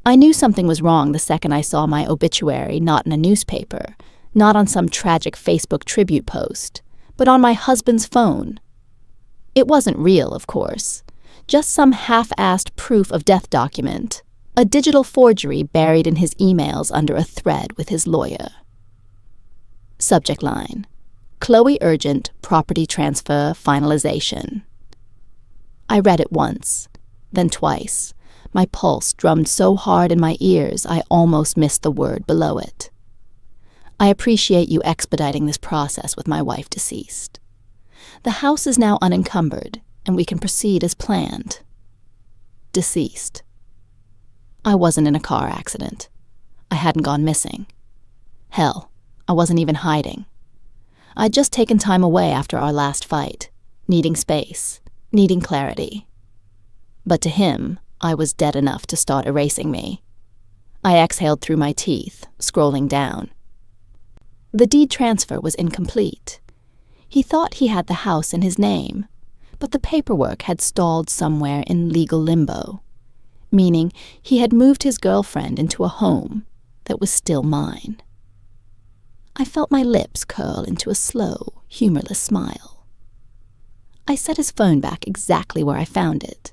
I knew something was wrong the second I saw my obituary not in a newspaper, not on some tragic Facebook tribute post, but on my husband's phone. It wasn't real, of course, just some half-assed proof of death document, a digital forgery buried in his emails under a thread with his lawyer. Subject line: Chloe urgent property transfer finalization. I read it once, then twice. My pulse drummed so hard in my ears I almost missed the word below it. I appreciate you expediting this process with my wife deceased. The house is now unencumbered, and we can proceed as planned. Deceased. I wasn't in a car accident. I hadn't gone missing. Hell, I wasn't even hiding. I'd just taken time away after our last fight, needing space, needing clarity. But to him, I was dead enough to start erasing me. I exhaled through my teeth, scrolling down. The deed transfer was incomplete. He thought he had the house in his name, but the paperwork had stalled somewhere in legal limbo, meaning he had moved his girlfriend into a home that was still mine. I felt my lips curl into a slow, humorless smile. I set his phone back exactly where I found it,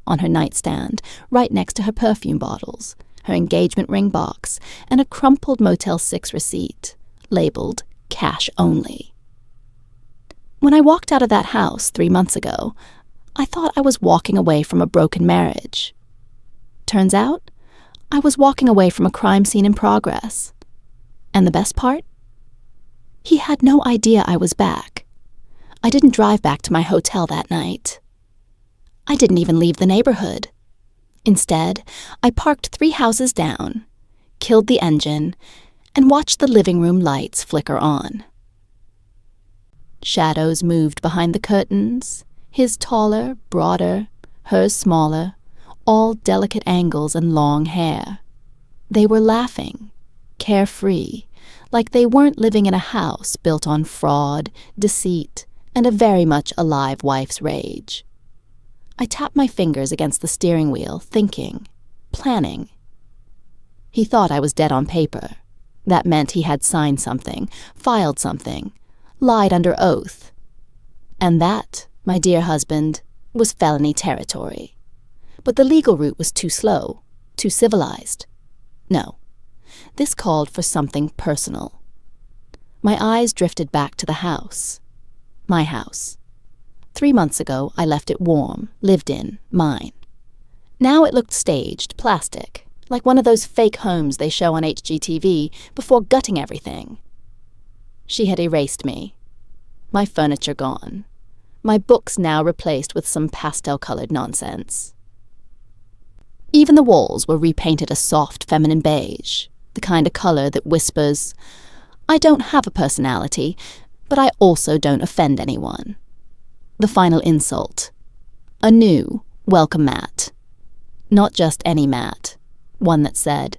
on her nightstand, right next to her perfume bottles, her engagement ring box, and a crumpled Motel 6 receipt, labeled cash only. When I walked out of that house 3 months ago, I thought I was walking away from a broken marriage. Turns out, I was walking away from a crime scene in progress. And the best part? He had no idea I was back. I didn't drive back to my hotel that night. I didn't even leave the neighborhood. Instead, I parked 3 houses down, killed the engine, and watched the living room lights flicker on. Shadows moved behind the curtains, his taller, broader, hers smaller, all delicate angles and long hair. They were laughing, carefree, like they weren't living in a house built on fraud, deceit, and a very much alive wife's rage. I tapped my fingers against the steering wheel, thinking, planning. He thought I was dead on paper. That meant he had signed something, filed something, lied under oath. And that, my dear husband, was felony territory. But the legal route was too slow, too civilized. No, this called for something personal. My eyes drifted back to the house. My house. 3 months ago, I left it warm, lived in, mine. Now it looked staged, plastic, like one of those fake homes they show on HGTV before gutting everything. She had erased me. My furniture gone. My books now replaced with some pastel-colored nonsense. Even the walls were repainted a soft feminine beige, the kind of color that whispers, I don't have a personality, but I also don't offend anyone. The final insult. A new welcome mat. Not just any mat. One that said,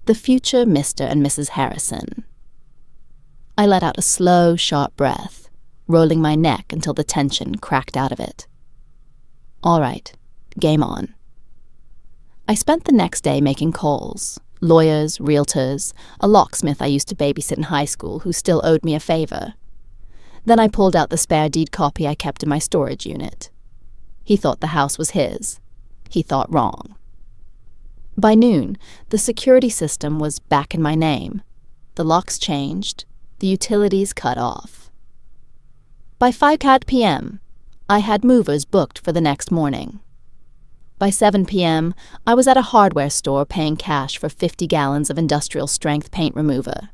the future Mr. and Mrs. Harrison. I let out a slow, sharp breath, rolling my neck until the tension cracked out of it. All right, game on. I spent the next day making calls. Lawyers, realtors, a locksmith I used to babysit in high school who still owed me a favor. Then I pulled out the spare deed copy I kept in my storage unit. He thought the house was his. He thought wrong. By noon, the security system was back in my name. The locks changed, the utilities cut off. By 5 p.m., I had movers booked for the next morning. By 7 p.m., I was at a hardware store paying cash for 50 gallons of industrial-strength paint remover.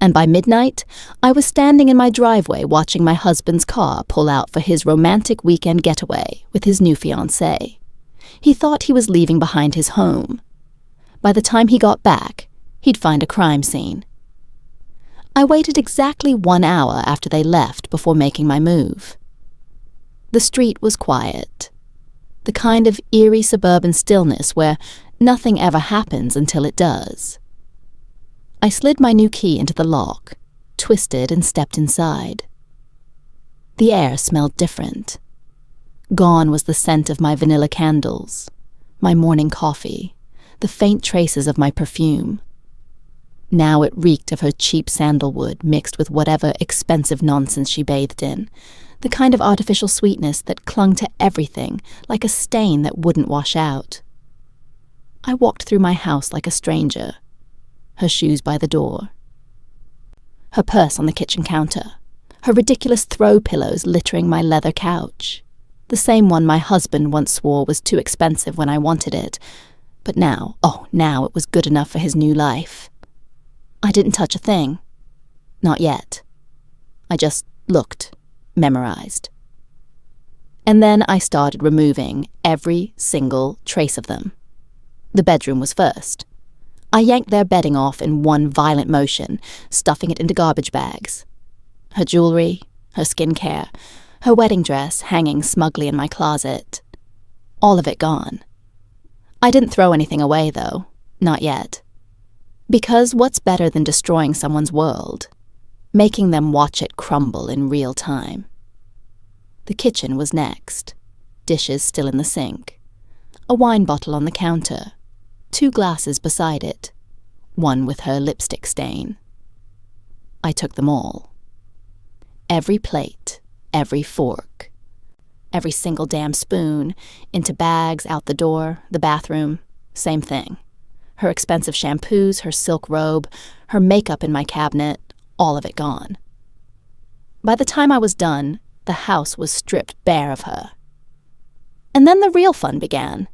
And by midnight, I was standing in my driveway watching my husband's car pull out for his romantic weekend getaway with his new fiancée. He thought he was leaving behind his home. By the time he got back, he'd find a crime scene. I waited exactly 1 hour after they left before making my move. The street was quiet. The kind of eerie suburban stillness where nothing ever happens until it does. I slid my new key into the lock, twisted and stepped inside. The air smelled different. Gone was the scent of my vanilla candles, my morning coffee, the faint traces of my perfume. Now it reeked of her cheap sandalwood mixed with whatever expensive nonsense she bathed in, the kind of artificial sweetness that clung to everything like a stain that wouldn't wash out. I walked through my house like a stranger, her shoes by the door, her purse on the kitchen counter, her ridiculous throw pillows littering my leather couch, the same one my husband once swore was too expensive when I wanted it, but now it was good enough for his new life. I didn't touch a thing. Not yet. I just looked, memorized. And then I started removing every single trace of them. The bedroom was first. I yanked their bedding off in one violent motion, stuffing it into garbage bags. Her jewelry, her skincare, her wedding dress hanging smugly in my closet. All of it gone. I didn't throw anything away, though. Not yet. Because what's better than destroying someone's world? Making them watch it crumble in real time. The kitchen was next. Dishes still in the sink. A wine bottle on the counter. 2 glasses beside it. One with her lipstick stain. I took them all. Every plate, every fork, every single damn spoon, into bags, out the door, the bathroom, same thing. Her expensive shampoos, her silk robe, her makeup in my cabinet, all of it gone. By the time I was done, the house was stripped bare of her. And then the real fun began.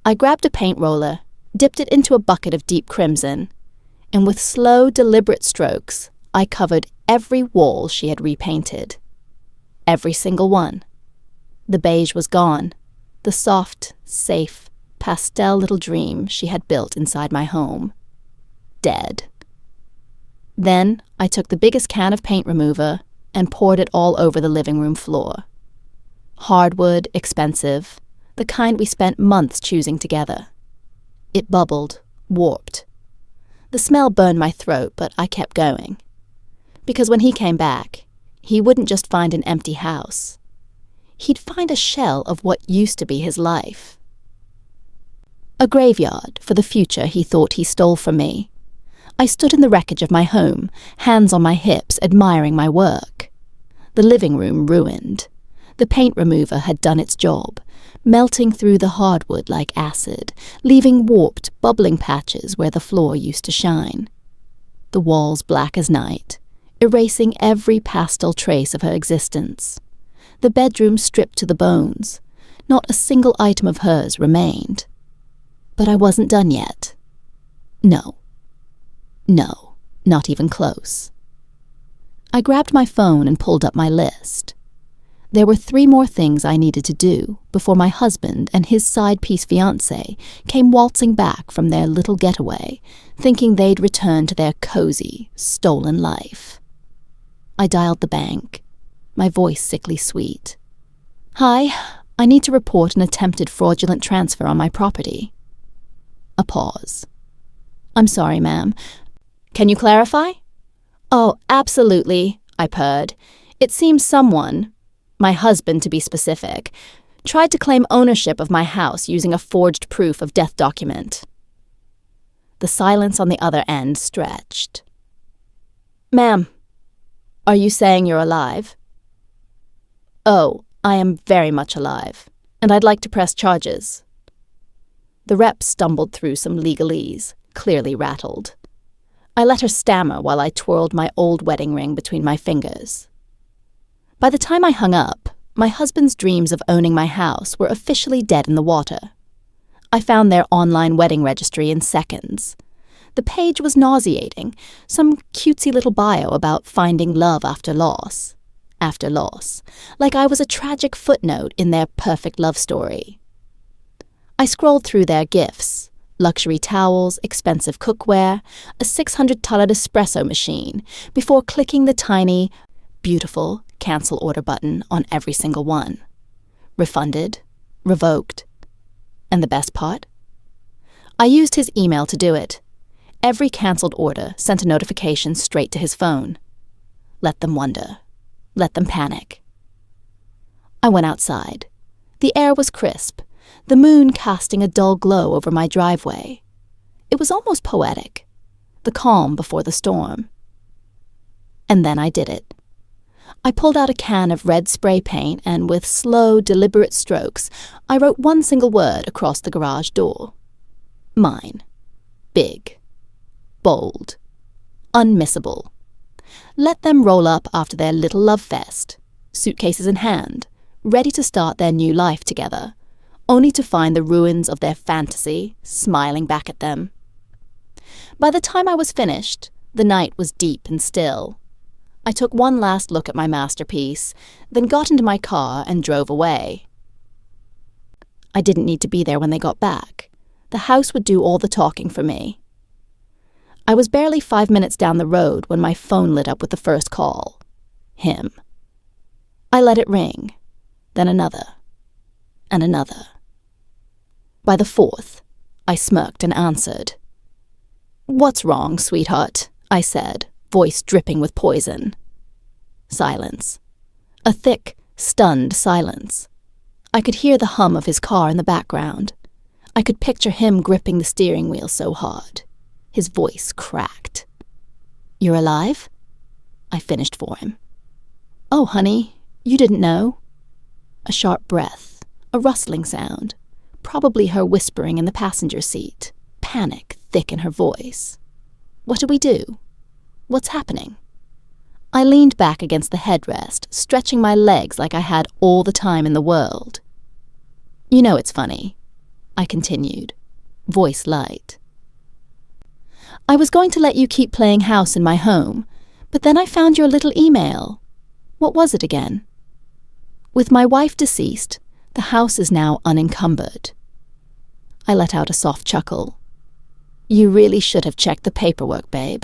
I grabbed a paint roller, dipped it into a bucket of deep crimson, and with slow, deliberate strokes, I covered every wall she had repainted. Every single one. The beige was gone, the soft, safe, pastel little dream she had built inside my home. Dead. Then I took the biggest can of paint remover and poured it all over the living room floor. Hardwood, expensive, the kind we spent months choosing together. It bubbled, warped. The smell burned my throat, but I kept going. Because when he came back, he wouldn't just find an empty house. He'd find a shell of what used to be his life. A graveyard for the future he thought he stole from me. I stood in the wreckage of my home, hands on my hips, admiring my work. The living room ruined. The paint remover had done its job, melting through the hardwood like acid, leaving warped, bubbling patches where the floor used to shine. The walls black as night, erasing every pastel trace of her existence. The bedroom stripped to the bones. Not a single item of hers remained. But I wasn't done yet. No, not even close. I grabbed my phone and pulled up my list. There were 3 more things I needed to do before my husband and his side-piece fiancé came waltzing back from their little getaway, thinking they'd return to their cozy, stolen life. I dialed the bank, my voice sickly sweet. "Hi, I need to report an attempted fraudulent transfer on my property." A pause. "I'm sorry, ma'am. Can you clarify?" "Oh, absolutely," I purred. "It seems someone, my husband to be specific, tried to claim ownership of my house using a forged proof of death document." The silence on the other end stretched. "Ma'am, are you saying you're alive?" "Oh, I am very much alive, and I'd like to press charges." The rep stumbled through some legalese, clearly rattled. I let her stammer while I twirled my old wedding ring between my fingers. By the time I hung up, my husband's dreams of owning my house were officially dead in the water. I found their online wedding registry in seconds. The page was nauseating, some cutesy little bio about finding love after loss, like I was a tragic footnote in their perfect love story. I scrolled through their gifts, luxury towels, expensive cookware, a $600 espresso machine, before clicking the tiny, beautiful cancel order button on every single one. Refunded, revoked. And the best part? I used his email to do it. Every cancelled order sent a notification straight to his phone. Let them wonder. Let them panic. I went outside. The air was crisp. the moon casting a dull glow over my driveway. It was almost poetic, the calm before the storm. And then I did it. I pulled out a can of red spray paint and with slow, deliberate strokes, I wrote one single word across the garage door. Mine. Big. Bold. Unmissable. Let them roll up after their little love fest, suitcases in hand, ready to start their new life together, only to find the ruins of their fantasy smiling back at them. By the time I was finished, the night was deep and still. I took one last look at my masterpiece, then got into my car and drove away. I didn't need to be there when they got back. The house would do all the talking for me. I was barely 5 minutes down the road when my phone lit up with the first call. Him. I let it ring, then another, and another. By the fourth, I smirked and answered. "What's wrong, sweetheart?" I said, voice dripping with poison. Silence. A thick, stunned silence. I could hear the hum of his car in the background. I could picture him gripping the steering wheel so hard. His voice cracked. "You're alive?" I finished for him. "Oh, honey, you didn't know?" A sharp breath, a rustling sound, probably her whispering in the passenger seat, panic thick in her voice. "What do we do? What's happening?" I leaned back against the headrest, stretching my legs like I had all the time in the world. "You know it's funny," I continued, voice light. "I was going to let you keep playing house in my home, but then I found your little email. What was it again? With my wife deceased, the house is now unencumbered." I let out a soft chuckle. "You really should have checked the paperwork, babe."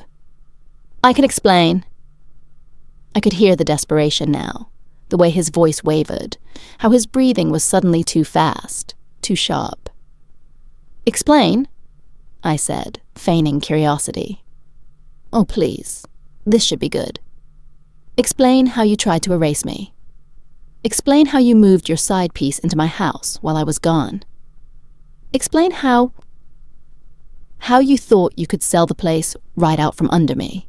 "I can explain." I could hear the desperation now, the way his voice wavered, how his breathing was suddenly too fast, too sharp. "Explain?" I said, feigning curiosity. "Oh, please, this should be good. Explain how you tried to erase me. Explain how you moved your side piece into my house while I was gone. Explain how you thought you could sell the place right out from under me."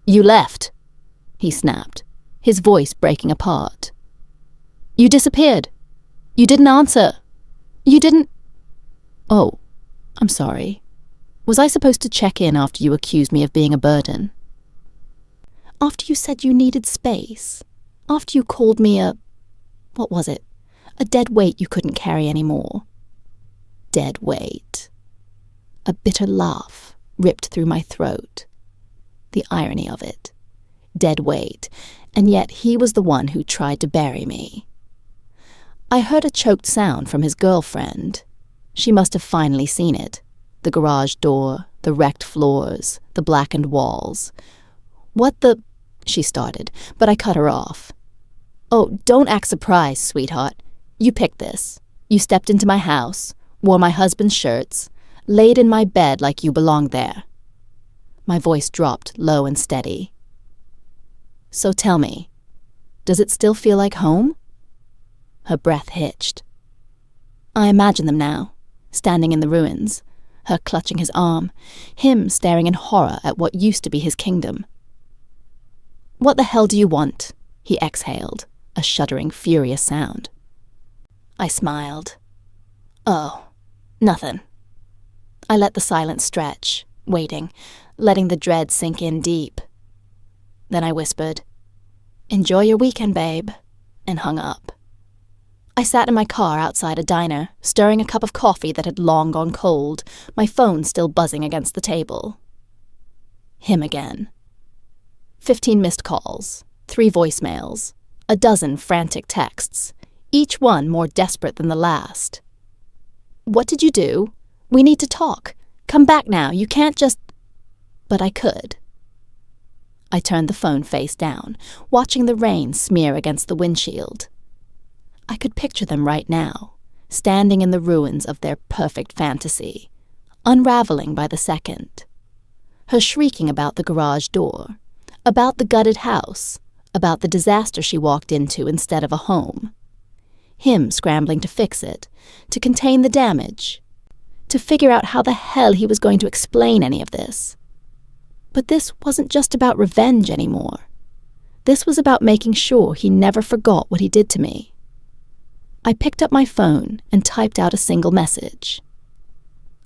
"You left," he snapped, his voice breaking apart. "You disappeared. You didn't answer. You didn't—" "Oh, I'm sorry. Was I supposed to check in after you accused me of being a burden? After you said you needed space? After you called me what was it? A dead weight you couldn't carry anymore?" Dead weight. A bitter laugh ripped through my throat. The irony of it. Dead weight, and yet he was the one who tried to bury me. I heard a choked sound from his girlfriend. She must have finally seen it. The garage door, the wrecked floors, the blackened walls. "What the—" she started, but I cut her off. "Oh, don't act surprised, sweetheart. You picked this. You stepped into my house, wore my husband's shirts, laid in my bed like you belonged there." My voice dropped low and steady. "So tell me, does it still feel like home?" Her breath hitched. I imagine them now, standing in the ruins, her clutching his arm, him staring in horror at what used to be his kingdom. "What the hell do you want?" he exhaled, a shuddering, furious sound. I smiled. "Oh, nothing." I let the silence stretch, waiting, letting the dread sink in deep. Then I whispered, "Enjoy your weekend, babe," and hung up. I sat in my car outside a diner, stirring a cup of coffee that had long gone cold, my phone still buzzing against the table. Him again. 15 missed calls, 3 voicemails, a dozen frantic texts, each one more desperate than the last. "What did you do? We need to talk. Come back now, you can't just—" But I could. I turned the phone face down, watching the rain smear against the windshield. I could picture them right now, standing in the ruins of their perfect fantasy, unraveling by the second. Her shrieking about the garage door, about the gutted house, about the disaster she walked into instead of a home. him scrambling to fix it, to contain the damage, to figure out how the hell he was going to explain any of this. But this wasn't just about revenge anymore. This was about making sure he never forgot what he did to me. I picked up my phone and typed out a single message.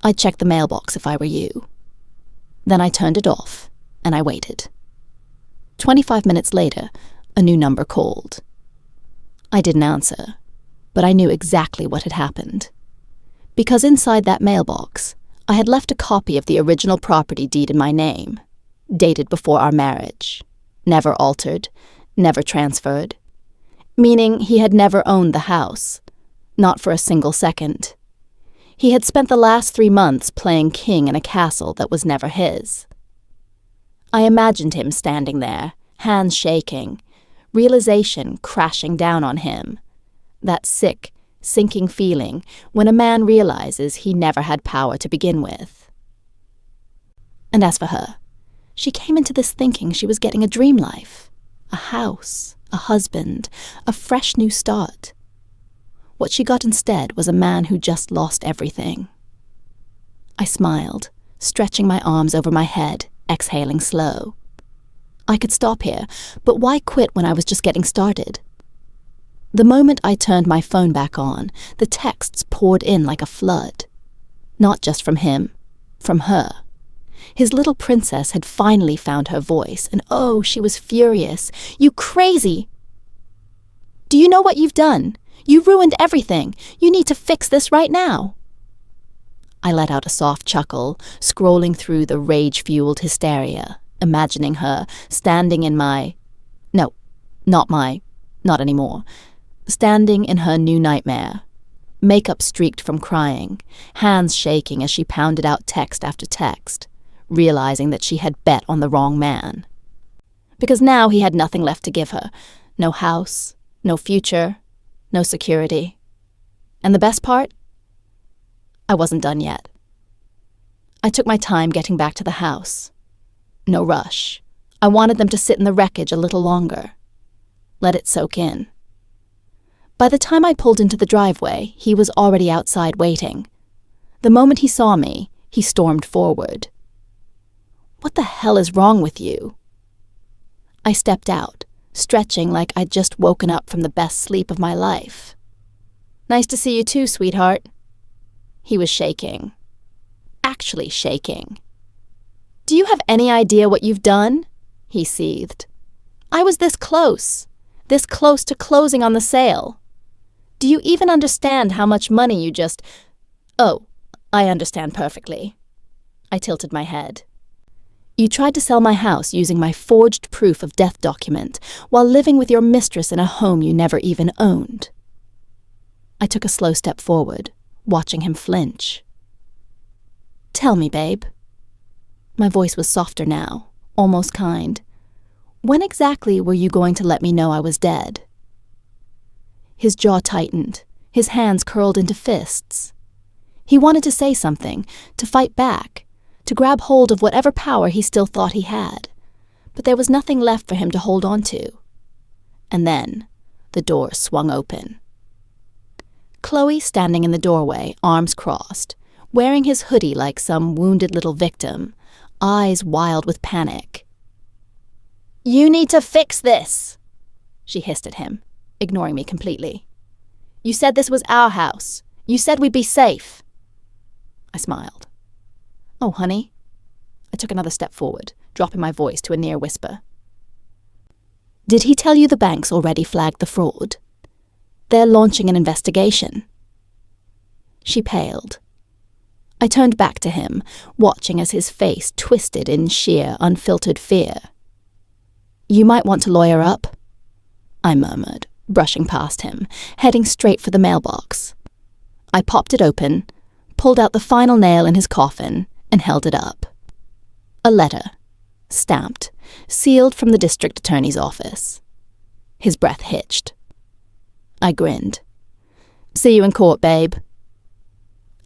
I'd check the mailbox if I were you. Then I turned it off, and I waited. 25 minutes later, a new number called. I didn't answer, but I knew exactly what had happened. Because inside that mailbox, I had left a copy of the original property deed in my name, dated before our marriage, never altered, never transferred, meaning he had never owned the house, not for a single second. He had spent the last 3 months playing king in a castle that was never his. I imagined him standing there, hands shaking, realization crashing down on him, that sick, sinking feeling when a man realizes he never had power to begin with. And as for her, she came into this thinking she was getting a dream life, a house, a husband, a fresh new start. What she got instead was a man who just lost everything. I smiled, stretching my arms over my head, exhaling slow. I could stop here, but why quit when I was just getting started? The moment I turned my phone back on, the texts poured in like a flood. Not just from him, from her. His little princess had finally found her voice, and oh, she was furious. "You crazy! Do you know what you've done? You ruined everything. You need to fix this right now." I let out a soft chuckle, scrolling through the rage-fueled hysteria, imagining her standing in my... No, not anymore. Standing in her new nightmare, makeup streaked from crying, hands shaking as she pounded out text after text, realizing that she had bet on the wrong man. Because now he had nothing left to give her. No house, no future, no security. And the best part? I wasn't done yet. I took my time getting back to the house. No rush. I wanted them to sit in the wreckage a little longer. Let it soak in. By the time I pulled into the driveway, he was already outside waiting. The moment he saw me, he stormed forward. "What the hell is wrong with you?" I stepped out, stretching like I'd just woken up from the best sleep of my life. "Nice to see you too, sweetheart." He was shaking. Actually shaking. "Do you have any idea what you've done?" he seethed. "I was this close to closing on the sale. Do you even understand how much money you just... Oh, I understand perfectly." I tilted my head. "You tried to sell my house using my forged proof of death document while living with your mistress in a home you never even owned." I took a slow step forward, watching him flinch. "Tell me, babe." My voice was softer now, almost kind. "When exactly were you going to let me know I was dead?" His jaw tightened, his hands curled into fists. He wanted to say something, to fight back, to grab hold of whatever power he still thought he had, but there was nothing left for him to hold on to. And then, the door swung open. Chloe standing in the doorway, arms crossed, wearing his hoodie like some wounded little victim, eyes wild with panic. "You need to fix this," she hissed at him, ignoring me completely. "You said this was our house. You said we'd be safe." I smiled. "Oh, honey." I took another step forward, dropping my voice to a near whisper. "Did he tell you the banks already flagged the fraud? They're launching an investigation." She paled. I turned back to him, watching as his face twisted in sheer, unfiltered fear. "You might want to lawyer up," I murmured, brushing past him, heading straight for the mailbox. I popped it open, pulled out the final nail in his coffin, and held it up. A letter, stamped, sealed from the district attorney's office. His breath hitched. I grinned. "See you in court, babe."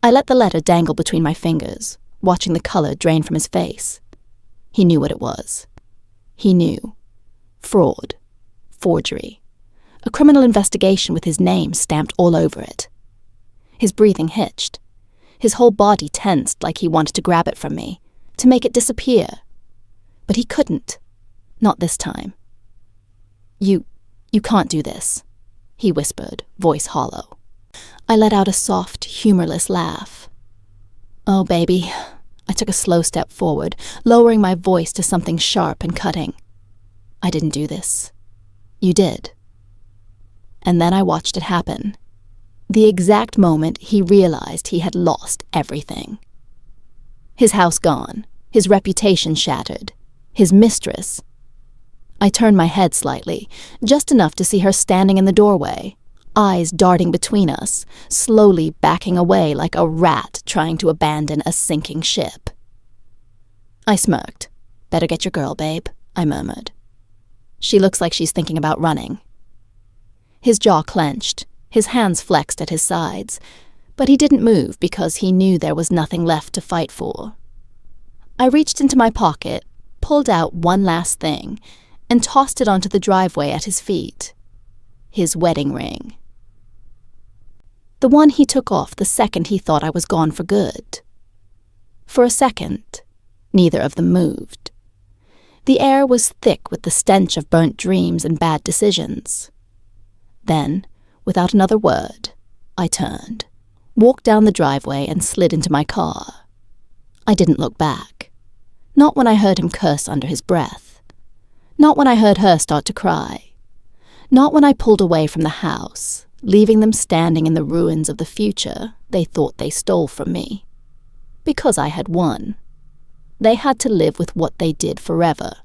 I let the letter dangle between my fingers, watching the color drain from his face. He knew what it was. He knew. Fraud. Forgery. a criminal investigation with his name stamped all over it. His breathing hitched. His whole body tensed like he wanted to grab it from me, to make it disappear. But he couldn't. Not this time. You can't do this," he whispered, voice hollow. I let out a soft, humorless laugh. "Oh, baby." I took a slow step forward, lowering my voice to something sharp and cutting. "I didn't do this. You did." And then I watched it happen. The exact moment he realized he had lost everything. His house gone, his reputation shattered, his mistress. I turned my head slightly, just enough to see her standing in the doorway, eyes darting between us, slowly backing away like a rat trying to abandon a sinking ship. I smirked. "Better get your girl, babe," I murmured. "She looks like she's thinking about running." His jaw clenched, his hands flexed at his sides, but he didn't move because he knew there was nothing left to fight for. I reached into my pocket, pulled out one last thing, and tossed it onto the driveway at his feet. His wedding ring. The one he took off the second he thought I was gone for good. For a second, neither of them moved. The air was thick with the stench of burnt dreams and bad decisions. Then, without another word, I turned, walked down the driveway and slid into my car. I didn't look back. Not when I heard him curse under his breath. Not when I heard her start to cry. Not when I pulled away from the house, leaving them standing in the ruins of the future they thought they stole from me. Because I had won. They had to live with what they did forever.